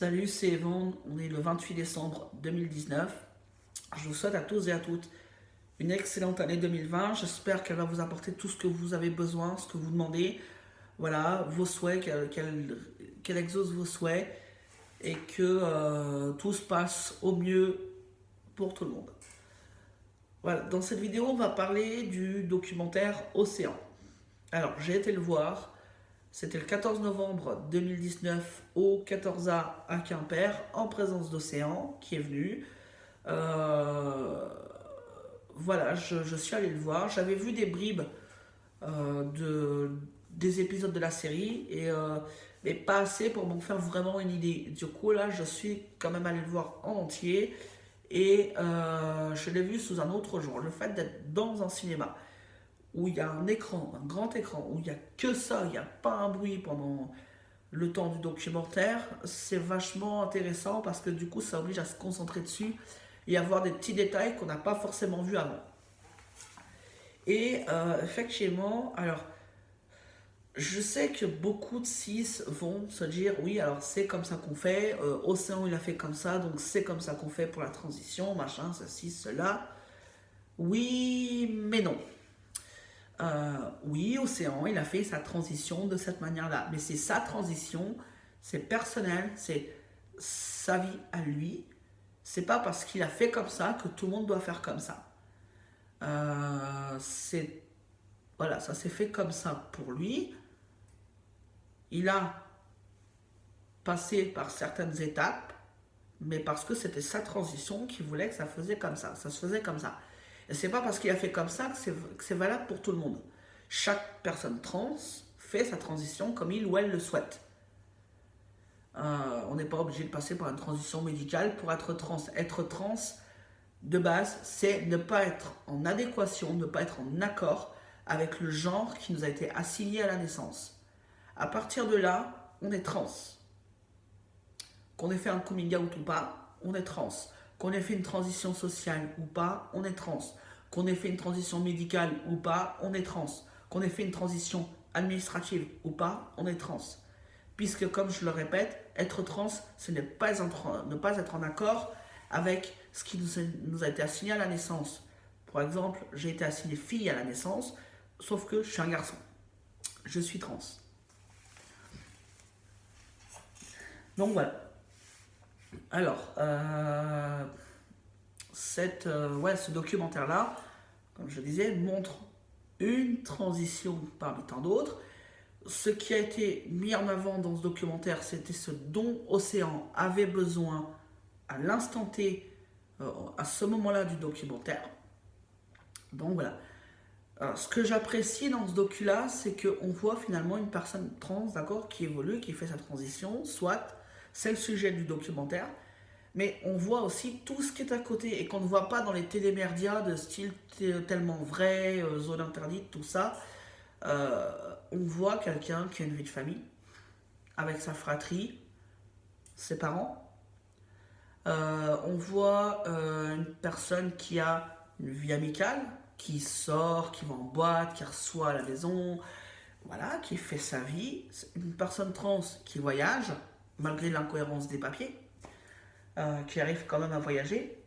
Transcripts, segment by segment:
Salut, c'est Evan, on est le 28 décembre 2019. Je vous souhaite à tous et à toutes une excellente année 2020. J'espère qu'elle va vous apporter tout ce que vous avez besoin, ce que vous demandez. Voilà, vos souhaits, qu'elle exauce vos souhaits et que tout se passe au mieux pour tout le monde. Voilà, dans cette vidéo, on va parler du documentaire Océan. Alors, j'ai été le voir. C'était le 14 novembre 2019 au 14A à Quimper, en présence d'Océan, qui est venu. Euh, voilà, je suis allé le voir. J'avais vu des bribes des épisodes de la série, mais pas assez pour m'en faire vraiment une idée. Du coup, là, je suis quand même allé le voir en entier et je l'ai vu sous un autre jour. Le fait d'être dans un cinéma où il y a un écran, un grand écran, où il n'y a que ça, il n'y a pas un bruit pendant le temps du documentaire, c'est vachement intéressant parce que du coup ça oblige à se concentrer dessus et à voir des petits détails qu'on n'a pas forcément vus avant. Et effectivement, alors je sais que beaucoup de cis vont se dire oui, alors c'est comme ça qu'on fait, Océan il a fait comme ça, donc c'est comme ça qu'on fait pour la transition, machin, ceci, cela. Oui, mais non. Oui, Océan, il a fait sa transition de cette manière-là. Mais c'est sa transition, c'est personnel, c'est sa vie à lui. C'est pas parce qu'il a fait comme ça que tout le monde doit faire comme ça. C'est voilà, ça s'est fait comme ça pour lui. Il a passé par certaines étapes, mais parce que c'était sa transition qu'il voulait que ça faisait comme ça se faisait comme ça. Et c'est pas parce qu'il a fait comme ça que c'est valable pour tout le monde. Chaque personne trans fait sa transition comme il ou elle le souhaite. On n'est pas obligé de passer par une transition médicale pour être trans. Être trans, de base, c'est ne pas être en adéquation, ne pas être en accord avec le genre qui nous a été assigné à la naissance. À partir de là, on est trans. Qu'on ait fait un coming out ou pas, on est trans. Qu'on ait fait une transition sociale ou pas, on est trans. Qu'on ait fait une transition médicale ou pas, on est trans. Qu'on ait fait une transition administrative ou pas, on est trans. Puisque, comme je le répète, être trans, ce n'est pas ne pas être en accord avec ce qui nous a été assigné à la naissance. Par exemple, j'ai été assigné fille à la naissance, sauf que je suis un garçon. Je suis trans. Donc voilà. Alors, ce documentaire-là, comme je disais, montre une transition parmi tant d'autres. Ce qui a été mis en avant dans ce documentaire, c'était ce dont Océan avait besoin à l'instant T, à ce moment-là du documentaire. Donc voilà. Alors, ce que j'apprécie dans ce docu-là, c'est qu'on voit finalement une personne trans, d'accord, qui évolue, qui fait sa transition, soit, c'est le sujet du documentaire, mais on voit aussi tout ce qui est à côté et qu'on ne voit pas dans les télémédias de style tellement vrai, zone interdite, tout ça. On voit quelqu'un qui a une vie de famille, avec sa fratrie, ses parents. On voit une personne qui a une vie amicale, qui sort, qui va en boîte, qui reçoit à la maison, voilà, qui fait sa vie. C'est une personne trans qui voyage, malgré l'incohérence des papiers, qui arrive quand même à voyager.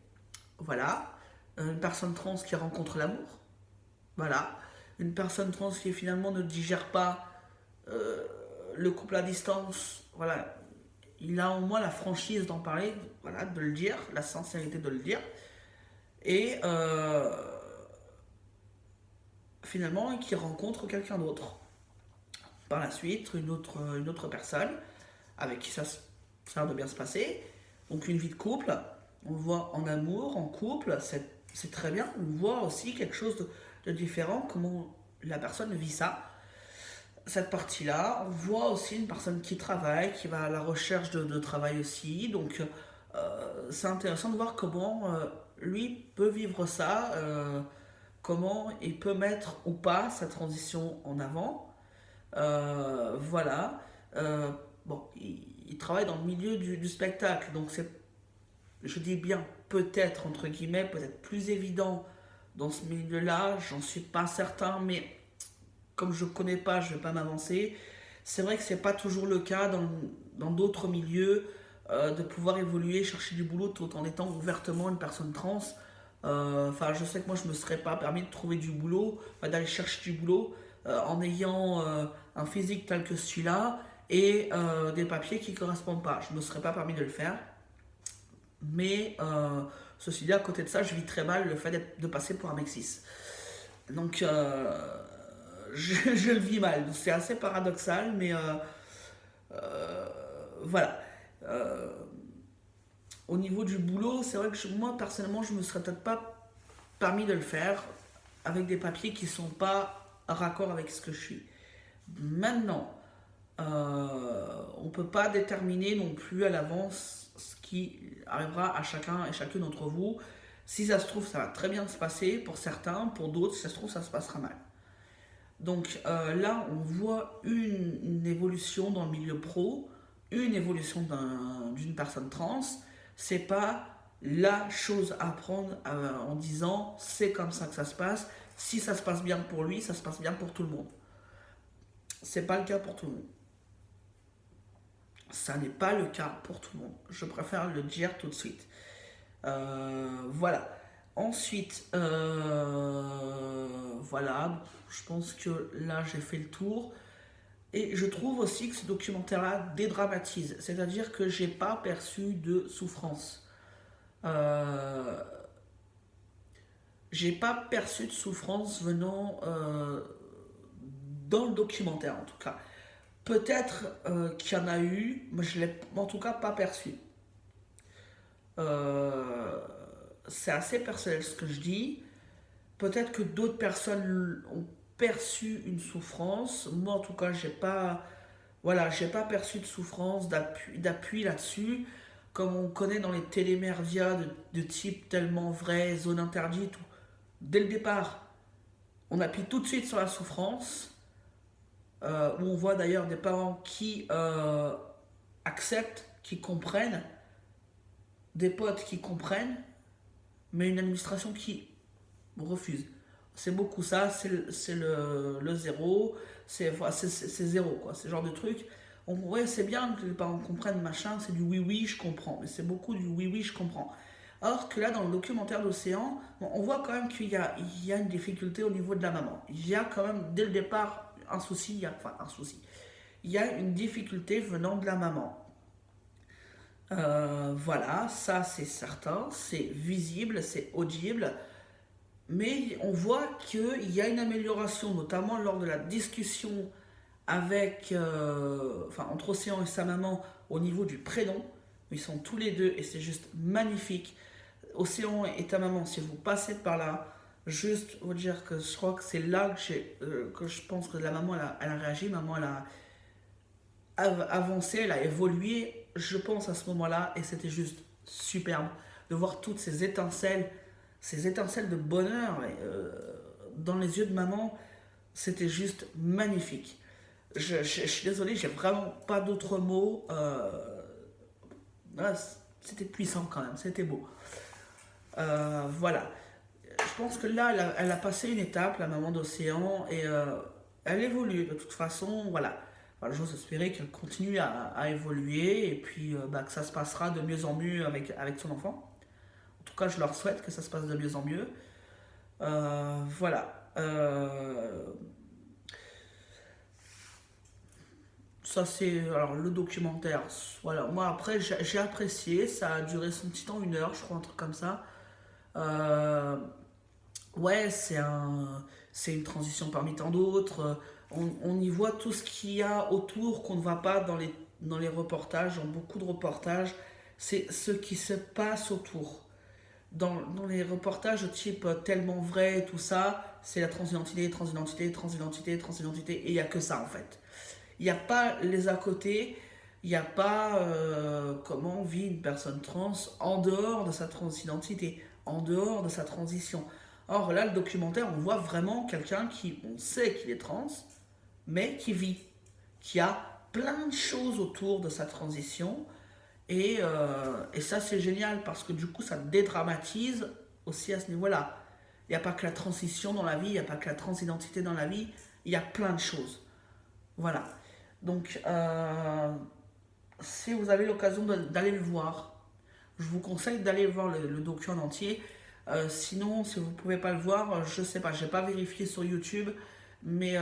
Voilà. Une personne trans qui rencontre l'amour. Voilà. Une personne trans qui finalement ne digère pas le couple à distance. Voilà. Il a au moins la franchise d'en parler, voilà, de le dire, la sincérité de le dire. Et finalement, qui rencontre quelqu'un d'autre. Par la suite, une autre personne avec qui ça a l'air de bien se passer. Donc une vie de couple, on le voit en amour, en couple, c'est très bien. On voit aussi quelque chose de différent, comment la personne vit ça. Cette partie-là, on voit aussi une personne qui travaille, qui va à la recherche de travail aussi. Donc c'est intéressant de voir comment lui peut vivre ça, comment il peut mettre ou pas sa transition en avant. Voilà. Bon, il travaille dans le milieu du spectacle, donc c'est, je dis bien peut-être entre guillemets, peut-être plus évident dans ce milieu-là. J'en suis pas certain, mais comme je connais pas, je vais pas m'avancer. C'est vrai que c'est pas toujours le cas dans d'autres milieux. de pouvoir évoluer, chercher du boulot tout en étant ouvertement une personne trans. Enfin, je sais que moi, je me serais pas permis de trouver du boulot, d'aller chercher du boulot en ayant un physique tel que celui-là et des papiers qui correspondent pas. Je me serais pas permis de le faire. Mais ceci dit, à côté de ça, je vis très mal le fait de passer pour un mec cis. Donc, je le vis mal. C'est assez paradoxal, mais voilà. Euh, Au niveau du boulot, c'est vrai que moi, personnellement, je me serais peut-être pas permis de le faire avec des papiers qui sont pas raccord avec ce que je suis. Maintenant, on peut pas déterminer non plus à l'avance ce qui arrivera à chacun et chacune d'entre vous. Si ça se trouve, ça va très bien se passer pour certains, pour d'autres, si ça se trouve, ça se passera mal. Donc là, on voit une évolution dans le milieu pro, une évolution d'une personne trans. C'est pas la chose à prendre en disant c'est comme ça que ça se passe. Si ça se passe bien pour lui, ça se passe bien pour tout le monde. C'est pas le cas pour tout le monde. Ça n'est pas le cas pour tout le monde. Je préfère le dire tout de suite. Voilà. Ensuite, voilà, je pense que là j'ai fait le tour. Et je trouve aussi que ce documentaire-là dédramatise. C'est-à-dire que j'ai pas perçu de souffrance. Euh, j'ai pas perçu de souffrance venant dans le documentaire en tout cas. Peut-être qu'il y en a eu, mais je l'ai en tout cas pas perçu. Euh, c'est assez personnel ce que je dis. Peut-être que d'autres personnes ont perçu une souffrance. Moi, en tout cas, j'ai pas perçu de souffrance, d'appui là-dessus. Comme on connaît dans les télémédias de type tellement vrai, zone interdite, où dès le départ, on appuie tout de suite sur la souffrance. Où on voit d'ailleurs des parents qui acceptent, qui comprennent, des potes qui comprennent, mais une administration qui refuse. C'est beaucoup ça, c'est le zéro, c'est zéro, quoi, ce genre de truc. Ouais, c'est bien que les parents comprennent, machin, c'est du oui, oui, je comprends, mais c'est beaucoup du oui, oui, je comprends. Or que là, dans le documentaire d'Océan, bon, on voit quand même il y a une difficulté au niveau de la maman. Il y a quand même, dès le départ, un souci, enfin un souci. Il y a une difficulté venant de la maman. Voilà, ça c'est certain, c'est visible, c'est audible. Mais on voit qu'il y a une amélioration, notamment lors de la discussion entre Océan et sa maman au niveau du prénom. Ils sont tous les deux et c'est juste magnifique. Océan et ta maman, si vous passez par là, juste vous dire que je crois que c'est là que je pense que la maman elle a réagi, maman elle a avancé, elle a évolué, je pense à ce moment-là, et c'était juste superbe de voir toutes ces étincelles de bonheur dans les yeux de maman, c'était juste magnifique. Je suis désolé, j'ai vraiment pas d'autres mots. C'était puissant quand même, c'était beau. Voilà. Je pense que là, elle a passé une étape, la maman d'Océan, et elle évolue de toute façon. Voilà. Enfin, j'ose espérer qu'elle continue à évoluer et puis que ça se passera de mieux en mieux avec son enfant. En tout cas, je leur souhaite que ça se passe de mieux en mieux. Voilà. Ça, c'est alors le documentaire. Voilà. Moi, après, j'ai apprécié. Ça a duré son petit temps, 1 heure, je crois, un truc comme ça. Euh, ouais, c'est une transition parmi tant d'autres. On y voit tout ce qu'il y a autour qu'on ne voit pas dans les reportages, dans beaucoup de reportages. C'est ce qui se passe autour. Dans les reportages type tellement vrai, tout ça, c'est la transidentité, transidentité, transidentité, transidentité, et il n'y a que ça en fait. Il n'y a pas les à côté, il n'y a pas comment vit une personne trans en dehors de sa transidentité, en dehors de sa transition. Or là, le documentaire, on voit vraiment quelqu'un on sait qu'il est trans, mais qui vit, qui a plein de choses autour de sa transition. Et ça, c'est génial parce que du coup, ça dédramatise aussi à ce niveau-là. Il n'y a pas que la transition dans la vie, il n'y a pas que la transidentité dans la vie, il y a plein de choses. Voilà. Donc, si vous avez l'occasion d'aller le voir, je vous conseille d'aller voir le docu en entier. Sinon, si vous ne pouvez pas le voir, je sais pas, j'ai pas vérifié sur YouTube, mais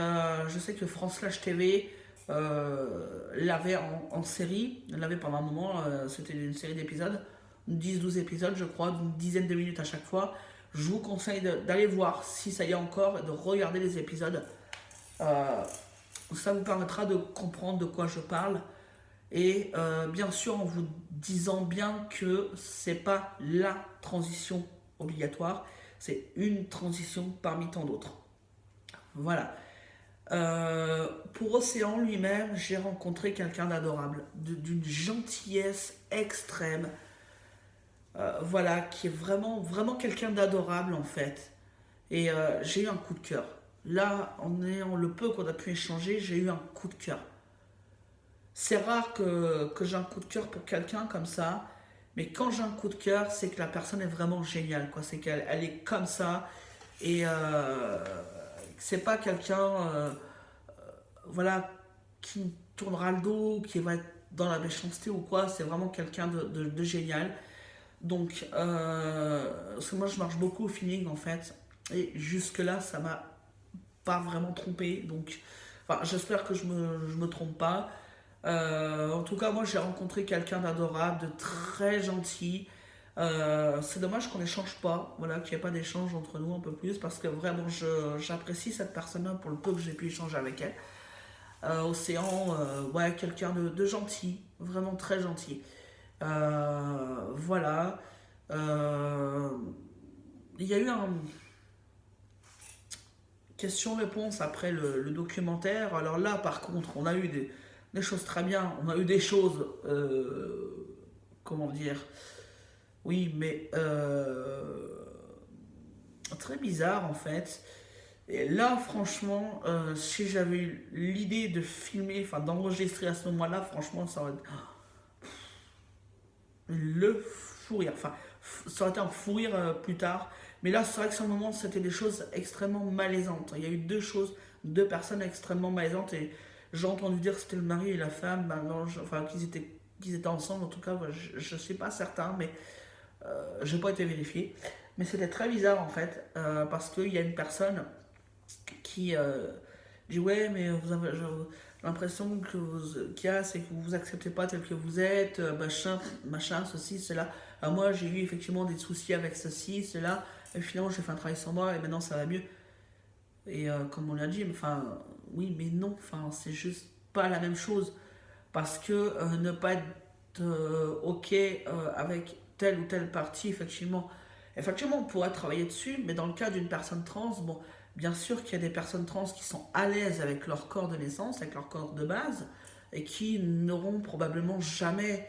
je sais que France Slash TV l'avait en série, l'avait pendant un moment, c'était une série d'épisodes, 10-12 épisodes je crois, d'une dizaine de minutes à chaque fois. Je vous conseille d'aller voir si ça y est encore, et de regarder les épisodes. Euh, Ça vous permettra de comprendre de quoi je parle. Et bien sûr, en vous disant bien que c'est pas la transition obligatoire, c'est une transition parmi tant d'autres. Voilà. Pour Océan lui-même, j'ai rencontré quelqu'un d'adorable, d'une gentillesse extrême. Voilà, qui est vraiment, vraiment quelqu'un d'adorable en fait. Et j'ai eu un coup de cœur. Là, en ayant le peu qu'on a pu échanger, j'ai eu un coup de cœur. C'est rare que j'ai un coup de cœur pour quelqu'un comme ça, mais quand j'ai un coup de cœur, c'est que la personne est vraiment géniale, quoi. C'est qu'elle elle est comme ça, et c'est pas quelqu'un, voilà, qui me tournera le dos, qui va être dans la méchanceté ou quoi. C'est vraiment quelqu'un de génial. Donc, parce que moi je marche beaucoup au feeling en fait, et jusque-là ça m'a pas vraiment trompé, donc enfin, j'espère que je me trompe pas. En tout cas, moi j'ai rencontré quelqu'un d'adorable, de très gentil. C'est dommage qu'on n'échange pas, voilà, qu'il n'y ait pas d'échange entre nous un peu plus, parce que vraiment j'apprécie cette personne-là pour le peu que j'ai pu échanger avec elle. Océan, ouais, quelqu'un de gentil, vraiment très gentil. Voilà. Euh, Il y a eu un question-réponse après le documentaire. Alors là, par contre, on a eu des choses très bien. On a eu des choses, comment dire, oui, mais très bizarres en fait. Et là, franchement, si j'avais eu l'idée de filmer, enfin d'enregistrer à ce moment-là, franchement, ça aurait été le fou rire. Enfin, ça aurait été un fou rire plus tard. Mais là, c'est vrai que sur le moment, c'était des choses extrêmement malaisantes. Il y a eu deux choses, deux personnes extrêmement malaisantes. Et j'ai entendu dire que c'était le mari et la femme. Ben non, enfin, qu'ils étaient ensemble. En tout cas, je ne suis pas certain, mais je n'ai pas été vérifié. Mais c'était très bizarre en fait, parce qu'il y a une personne qui dit ouais, mais vous avez l'impression qu'il y a, c'est que vous vous acceptez pas tel que vous êtes, machin, machin, ceci, cela. Alors moi, j'ai eu effectivement des soucis avec ceci, cela, et finalement, j'ai fait un travail sur moi et maintenant ça va mieux. Et comme on l'a dit, enfin, oui, mais non, enfin, c'est juste pas la même chose. Parce que ne pas être OK avec telle ou telle partie, effectivement, on pourrait travailler dessus, mais dans le cas d'une personne trans, bon, bien sûr qu'il y a des personnes trans qui sont à l'aise avec leur corps de naissance, avec leur corps de base, et qui n'auront probablement jamais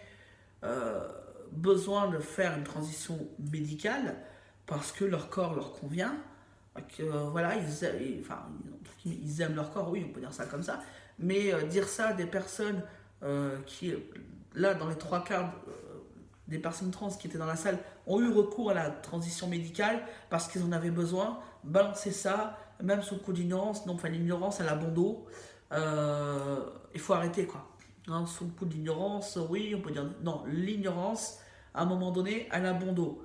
euh, besoin de faire une transition médicale parce que leur corps leur convient, que voilà, enfin, ils aiment leur corps, oui, on peut dire ça comme ça, mais dire ça à des personnes qui, là, dans les trois quarts des personnes trans qui étaient dans la salle ont eu recours à la transition médicale parce qu'ils en avaient besoin, balancer ça, même sous le coup d'ignorance, non, enfin l'ignorance à la bon dos, il faut arrêter quoi. Hein, sous le coup de l'ignorance, oui, on peut dire non, l'ignorance, à un moment donné, à la bon dos.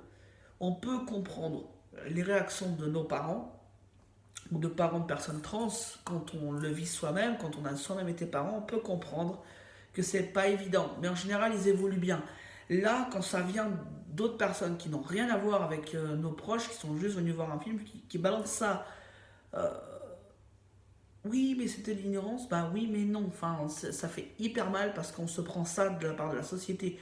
On peut comprendre les réactions de nos parents ou de parents de personnes trans quand on le vit soi-même, quand on a soi-même été parent, on peut comprendre que c'est pas évident, mais en général ils évoluent bien. Là, quand ça vient d'autres personnes qui n'ont rien à voir avec nos proches, qui sont juste venus voir un film, qui balancent ça, euh, oui, mais c'était de l'ignorance, bah oui, mais non. Enfin, ça fait hyper mal parce qu'on se prend ça de la part de la société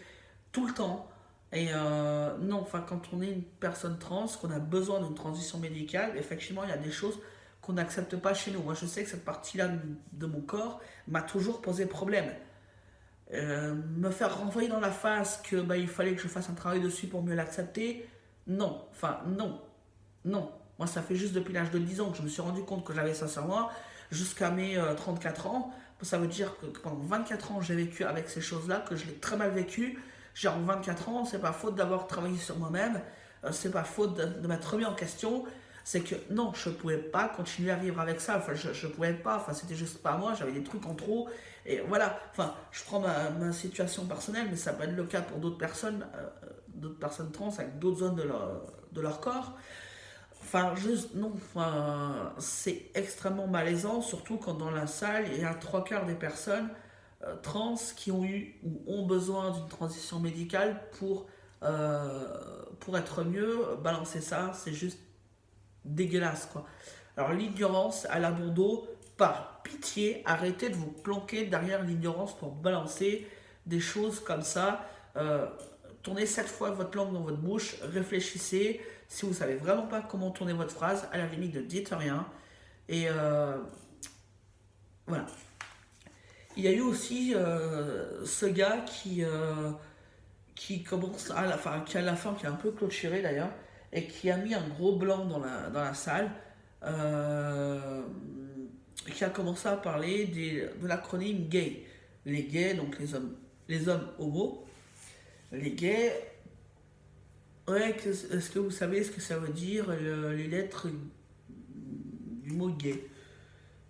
tout le temps. Et non, enfin, quand on est une personne trans, qu'on a besoin d'une transition médicale, effectivement, il y a des choses qu'on n'accepte pas chez nous. Moi, je sais que cette partie-là de mon corps m'a toujours posé problème. Me faire renvoyer dans la face que bah, il fallait que je fasse un travail dessus pour mieux l'accepter, non, enfin non, non. Moi ça fait juste depuis l'âge de 10 ans que je me suis rendu compte que j'avais ça sur moi, jusqu'à mes 34 ans. Ça veut dire que pendant 24 ans j'ai vécu avec ces choses-là, que je l'ai très mal vécu. J'ai en 4 ans, c'est pas faute d'avoir travaillé sur moi-même, c'est pas faute de m'être remis en question. c'est que non, je pouvais pas continuer à vivre avec ça. Enfin, je pouvais pas. Enfin, c'était juste pas moi. J'avais des trucs en trop. Et voilà. Enfin, je prends ma situation personnelle, mais ça peut être le cas pour d'autres personnes trans avec d'autres zones de leur corps. Enfin, juste, non. Enfin, c'est extrêmement malaisant, surtout quand dans la salle, il y a trois quarts des personnes trans qui ont eu ou ont besoin d'une transition médicale pour être mieux. Balancer ça, c'est juste dégueulasse, quoi. Alors, l'ignorance à la bon dos, par pitié, arrêtez de vous planquer derrière l'ignorance pour balancer des choses comme ça. Euh, Tournez 7 fois votre langue dans votre bouche, réfléchissez. Si vous savez vraiment pas comment tourner votre phrase, à la limite, ne dites rien. Et voilà. Il y a eu aussi ce gars qui commence à la fin, qui à la fin, qui a un peu clôturé d'ailleurs, et qui a mis un gros blanc dans la salle, euh, qui a commencé à parler de l'acronyme gay. Les gays, donc les hommes homos, les gays. Ouais, est-ce que vous savez ce que ça veut dire, les lettres du mot gay?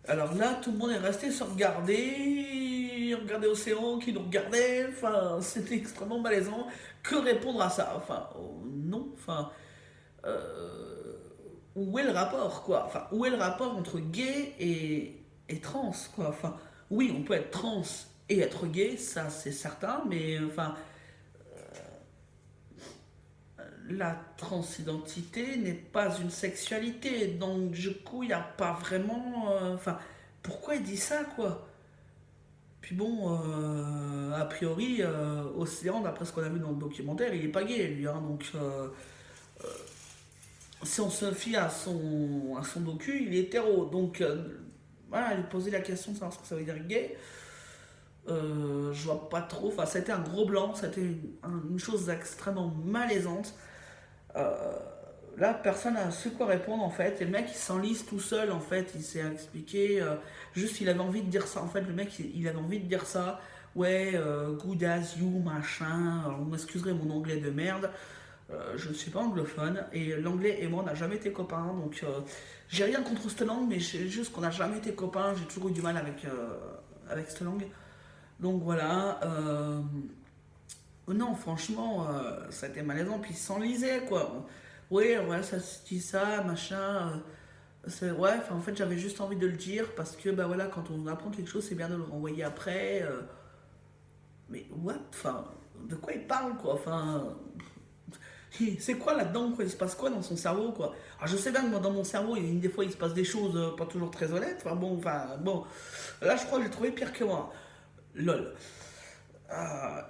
Alors là, tout le monde est resté se regarder Océan qui nous regardait, enfin, c'était extrêmement malaisant. Que répondre à ça? Enfin, non, enfin, euh, où est le rapport, quoi? Enfin, où est le rapport entre gay et trans, quoi? Enfin, oui, on peut être trans et être gay, ça c'est certain, mais enfin, la transidentité n'est pas une sexualité, donc du coup, il n'y a pas vraiment. Enfin, pourquoi il dit ça, quoi? Puis bon, a priori, Océan, d'après ce qu'on a vu dans le documentaire, il est pas gay, lui, hein, donc si on se fie à son docu, il est hétéro. Donc, voilà, lui poser la question de savoir ce que ça veut dire gay. Je vois pas trop. Enfin, c'était un gros blanc, c'était une chose extrêmement malaisante. Euh, Là, personne n'a su quoi répondre en fait. Et le mec il s'enlise tout seul en fait. Il s'est expliqué. Juste, il avait envie de dire ça. En fait, le mec il avait envie de dire ça. Ouais, good as you, machin. Alors, vous m'excuserez mon anglais de merde. Je ne suis pas anglophone. Et l'anglais et moi, on n'a jamais été copains. Donc, j'ai rien contre cette langue, mais c'est juste qu'on n'a jamais été copains. J'ai toujours eu du mal avec cette langue. Donc voilà. Non, franchement, ça a été malaisant. Puis il s'enlisait quoi. Oui, ouais, ça se dit ça, machin. Ouais, enfin, en fait, j'avais juste envie de le dire parce que, bah voilà, quand on apprend quelque chose, c'est bien de le renvoyer après. Mais what? Enfin, de quoi il parle, quoi? Enfin, c'est quoi là-dedans, quoi? Il se passe quoi dans son cerveau, quoi? Alors, je sais bien que moi, dans mon cerveau, des fois, il se passe des choses pas toujours très honnêtes. Enfin, bon. Là, je crois que j'ai trouvé pire que moi. Lol.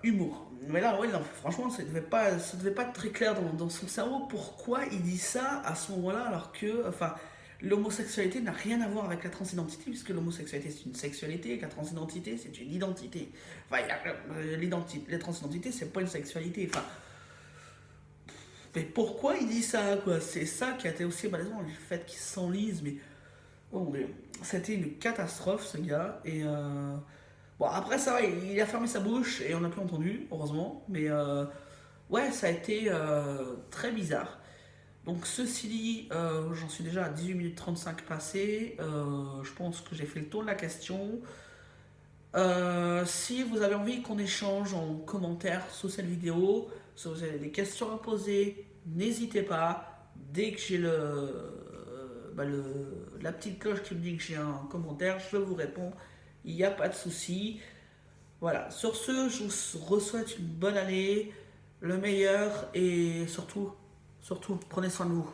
Humour. Mais là, ouais, non, franchement, ça devait pas être très clair dans son cerveau. Pourquoi il dit ça à ce moment-là alors que, enfin, l'homosexualité n'a rien à voir avec la transidentité, puisque l'homosexualité c'est une sexualité et que la transidentité c'est une identité. Enfin, la transidentité c'est pas une sexualité. Enfin, mais pourquoi il dit ça, quoi? C'est ça qui a été aussi malaisant, le fait qu'il s'enlise, mais oh, mais c'était une catastrophe ce gars. Et bon, après ça va, il a fermé sa bouche et on n'a plus entendu, heureusement. Mais ouais, ça a été très bizarre. Donc ceci dit, j'en suis déjà à 18 minutes 35 passées. Je pense que j'ai fait le tour de la question. Si vous avez envie qu'on échange en commentaire sous cette vidéo, si vous avez des questions à poser, n'hésitez pas. Dès que j'ai la petite cloche qui me dit que j'ai un commentaire, je vous réponds. Il n'y a pas de souci. Voilà, sur ce, je vous souhaite une bonne année, le meilleur et surtout, prenez soin de vous.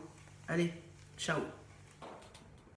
Allez, ciao.